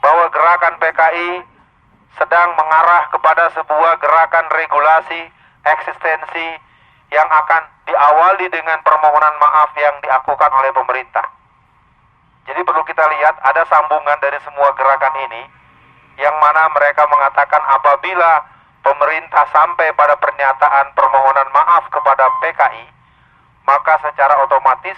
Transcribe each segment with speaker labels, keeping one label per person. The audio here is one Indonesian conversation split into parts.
Speaker 1: bahwa gerakan PKI sedang mengarah kepada sebuah gerakan regulasi eksistensi yang akan diawali dengan permohonan maaf yang dilakukan oleh pemerintah. Jadi perlu kita lihat ada sambungan dari semua gerakan ini, yang mana mereka mengatakan apabila pemerintah sampai pada pernyataan permohonan maaf kepada PKI, maka secara otomatis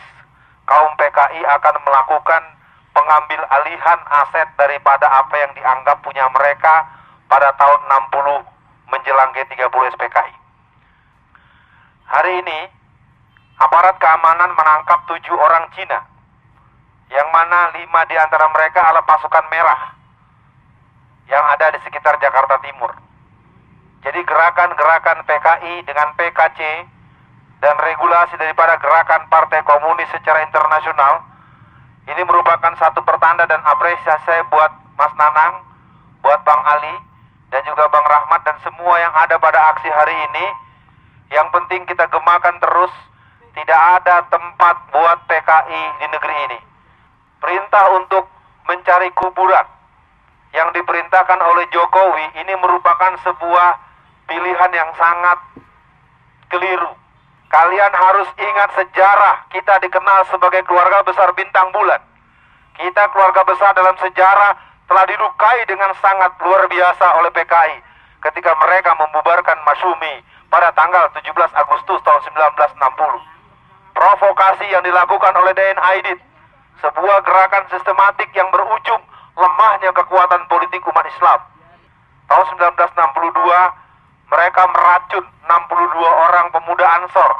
Speaker 1: kaum PKI akan melakukan pengambil alihan aset daripada apa yang dianggap punya mereka pada tahun 60 menjelang G30 SPKI. Hari ini aparat keamanan menangkap 7 orang Cina, yang mana 5 di antara mereka adalah pasukan merah yang ada di sekitar Jakarta Timur. Jadi gerakan-gerakan PKI dengan PKC dan regulasi daripada gerakan Partai Komunis secara internasional ini merupakan satu pertanda dan apresiasi saya buat Mas Nanang, buat Bang Ali, dan juga Bang Rahmat dan semua yang ada pada aksi hari ini. Yang penting kita gemakan terus, tidak ada tempat buat PKI di negeri ini. Perintah untuk mencari kuburan yang diperintahkan oleh Jokowi ini merupakan sebuah pilihan yang sangat keliru. Kalian harus ingat sejarah, kita dikenal sebagai keluarga besar bintang bulan. Kita keluarga besar dalam sejarah telah dilukai dengan sangat luar biasa oleh PKI ketika mereka membubarkan Masyumi pada tanggal 17 Agustus tahun 1960. Provokasi yang dilakukan oleh DN Aidit, sebuah gerakan sistematik yang berujung lemahnya kekuatan politik umat Islam. Tahun 1962 mereka meracun 62 orang pemuda Ansor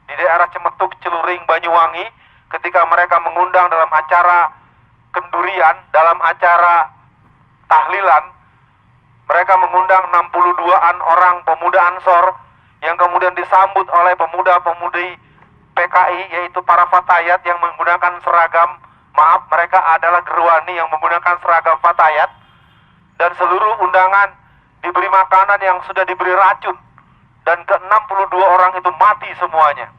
Speaker 1: di daerah Cemetuk, Celuring, Banyuwangi ketika mereka mengundang dalam acara kendurian, dalam acara tahlilan. Mereka mengundang 62-an orang pemuda Ansor yang kemudian disambut oleh pemuda-pemudi PKI, yaitu para fatayat yang menggunakan seragam, maaf, mereka adalah gerwani yang menggunakan seragam fatayat, dan seluruh undangan diberi makanan yang sudah diberi racun, dan ke-62 orang itu mati semuanya.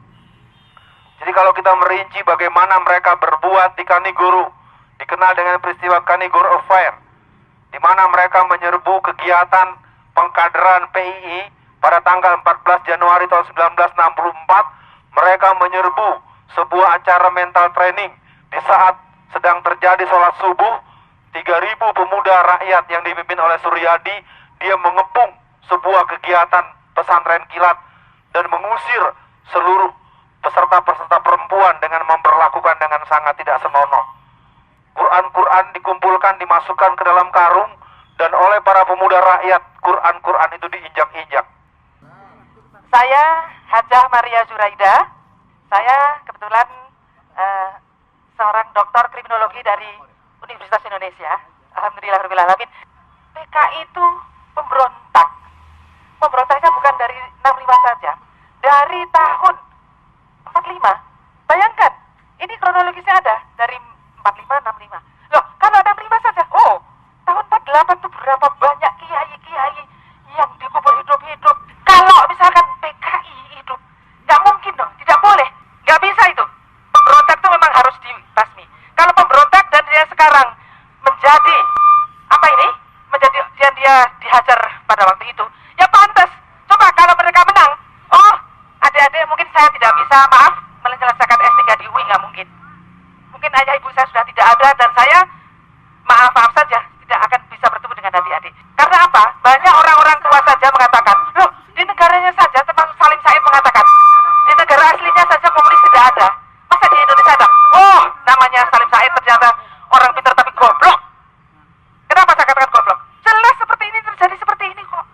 Speaker 1: Jadi kalau kita merinci bagaimana mereka berbuat di Kanigoro, dikenal dengan peristiwa Kanigoro Affair, di mana mereka menyerbu kegiatan pengkaderan PII pada tanggal 14 Januari tahun 1964. Mereka menyerbu sebuah acara mental training di saat sedang terjadi sholat subuh. 3.000 pemuda rakyat yang dipimpin oleh Suryadi, dia mengepung sebuah kegiatan pesantren kilat dan mengusir seluruh peserta-peserta perempuan dengan memperlakukan dengan sangat tidak senonoh. Quran-Quran dikumpulkan, dimasukkan ke dalam karung, dan oleh para pemuda rakyat Quran-Quran itu diinjak-injak.
Speaker 2: Saya Hajah Maria Zuraida. Saya kebetulan seorang doktor kriminologi dari Universitas Indonesia. Alhamdulillahirrahmanirrahim. PKI itu pemberontak. Pemberontaknya bukan dari 65 saja. Dari tahun 45. Bayangkan, ini kronologisnya ada dari 45, 65. Loh, kalau 65 saja, tahun 48 itu berapa banyak kiai-kiai yang dikubur hidup-hidup. Kalau misalkan PKI hidup, nggak mungkin dong, tidak boleh, nggak bisa itu. Pemberontak itu memang harus dibasmi. Kalau pemberontak dan dia sekarang menjadi dia dihajar pada waktu itu, ya pantas. Coba kalau mereka menang, adik-adik mungkin saya tidak bisa, maaf, menyelesaikan S3 di UI, nggak mungkin. Mungkin ayah ibu saya sudah tidak ada, dan saya maaf saja tidak akan bisa bertemu dengan adik-adik. Karena apa? Banyak orang-orang tua saja mengatakan, loh, di negaranya saja, termasuk Salim Said mengatakan, di negara aslinya saja komunis tidak ada, masa di Indonesia ada? Namanya Salim Said ternyata orang pintar tapi goblok. Kenapa saya katakan goblok? Jelas seperti ini, terjadi seperti ini kok.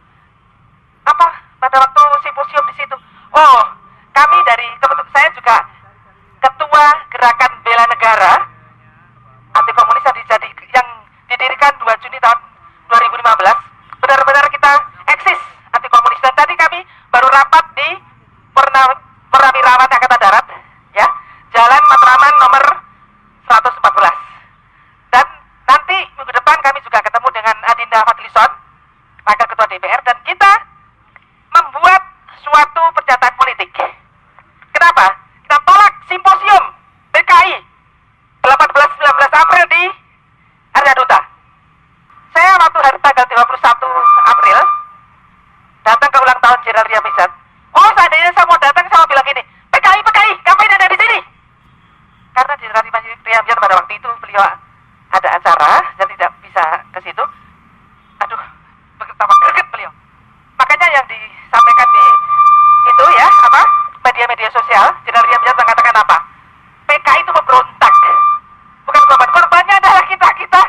Speaker 2: Pada waktu simposium di situ, kami saya juga ketua gerakan bela negara anti komunis yang didirikan 2 Juni tahun 2015. Benar-benar kita eksis anti komunis, dan tadi kami baru rapat di Purnawirawan Angkatan Darat, ya, Jalan Matraman nomor 114. Dan nanti minggu depan kami juga ketemu dengan Adinda Fadlison, Wakil Ketua DPR, dan kita membuat suatu pernyataan politik. Kenapa? Kita tolak simposium PKI 18-19 April di Arya Duta. kan pada waktu itu beliau ada acara dan tidak bisa ke situ. Aduh, betapa greget beliau. Makanya yang disampaikan di itu ya, apa, media-media sosial, Jenderal Riam mengatakan apa? PKI itu memberontak. Bukan korban. Korbannya adalah kita-kita.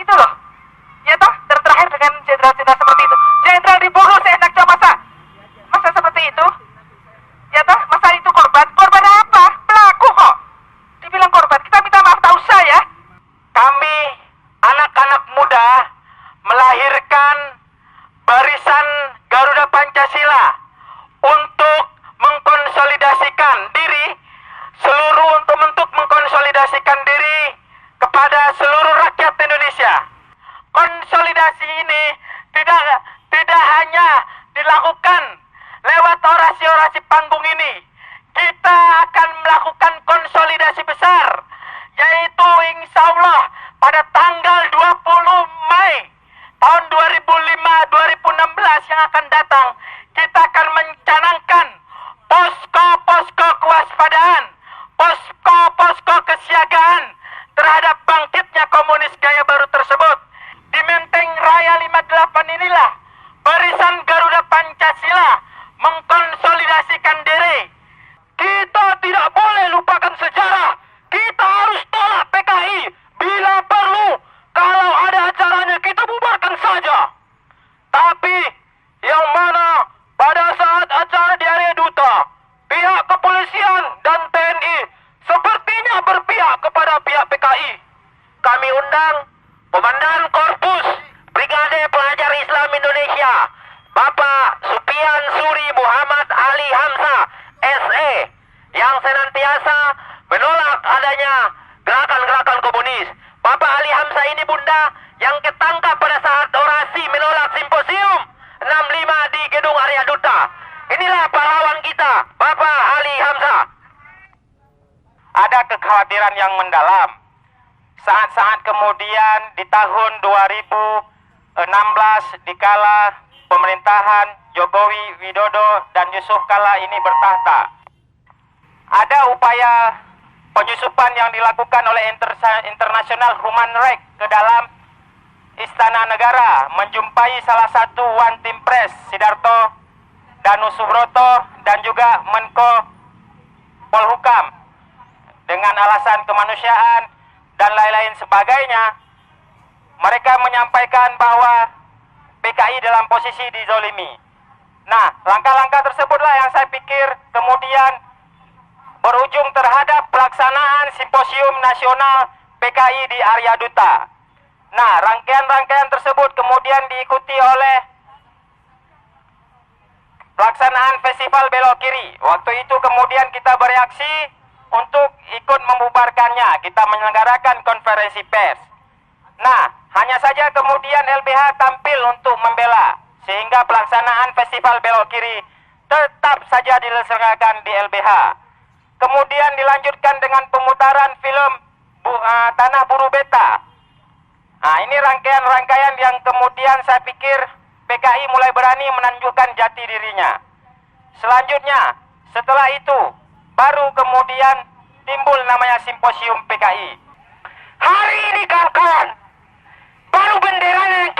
Speaker 2: Itu loh. Ya toh, terakhir dengan jenderal-jenderal seperti itu. Jenderal dibunuh seenaknya masa seperti itu. Ya toh, masa itu korban. Korban apa? Pelaku kok. Dibilang korban. Kita minta maaf, tak usah ya.
Speaker 1: Kami, anak-anak muda, melahirkan barisan Garuda Pancasila untuk mengkonsolidasikan diri untuk mengkonsolidasikan diri kepada seluruh rakyat Indonesia. Konsolidasi ini tidak hanya dilakukan lewat orasi-orasi panggung ini. Kita akan melakukan konsolidasi besar, yaitu insya Allah pada tanggal 20 Mei tahun 2016 yang akan datang, kita akan mencanangkan posko-posko kewaspadaan, posko-posko kesiagaan terhadap bangkitnya komunis gaya baru tersebut. Di Menteng Raya 58 inilah barisan Garuda Pancasila mengkonsolidasikan diri. Kita tidak boleh lupakan sejarah. Kita harus tolak PKI. Bila perlu, kalau ada acaranya kita bubarkan saja. Tapi yang mana pada saat acara di area duta, pihak kepolisian dan TNI sepertinya berpihak kepada pihak PKI. Kami undang Komandan Korpus Brigade Pelajar Islam Indonesia, Bapak Supian Suri Muhammad Ali Hamzah, SE, yang senantiasa menolak adanya gerakan-gerakan komunis. Bapak Ali Hamzah ini bunda yang ketangkap pada saat orasi menolak simposium 65 di gedung Arya Duta. Inilah pahlawan kita, Bapak Ali Hamzah. Ada kekhawatiran yang mendalam. Saat-saat kemudian di tahun 2016 dikala pemerintahan Jokowi Widodo dan Yusuf Kala ini bertahta, ada upaya penyusupan yang dilakukan oleh International Human Rights ke dalam Istana Negara, menjumpai salah satu One Team Press Sidarto Danu Subroto dan juga Menko Polhukam dengan alasan kemanusiaan dan lain-lain sebagainya. Mereka menyampaikan bahwa PKI dalam posisi dizolimi. Nah, langkah-langkah tersebutlah yang saya pikir kemudian berujung terhadap pelaksanaan Simposium Nasional PKI di Arya Duta. Nah, rangkaian-rangkaian tersebut kemudian diikuti oleh pelaksanaan Festival Belok Kiri. Waktu itu kemudian kita bereaksi untuk ikut membubarkannya. Kita menyelenggarakan konferensi pers. Nah, hanya saja kemudian LBH tampil untuk membela, sehingga pelaksanaan Festival Belok Kiri tetap saja diselenggarakan di LBH. Kemudian dilanjutkan dengan pemutaran film Tanah Buru Beta. Nah, ini rangkaian-rangkaian yang kemudian saya pikir PKI mulai berani menunjukkan jati dirinya. Selanjutnya, setelah itu, baru kemudian timbul namanya Simposium PKI. Hari ini kawan-kawan, baru bendera yang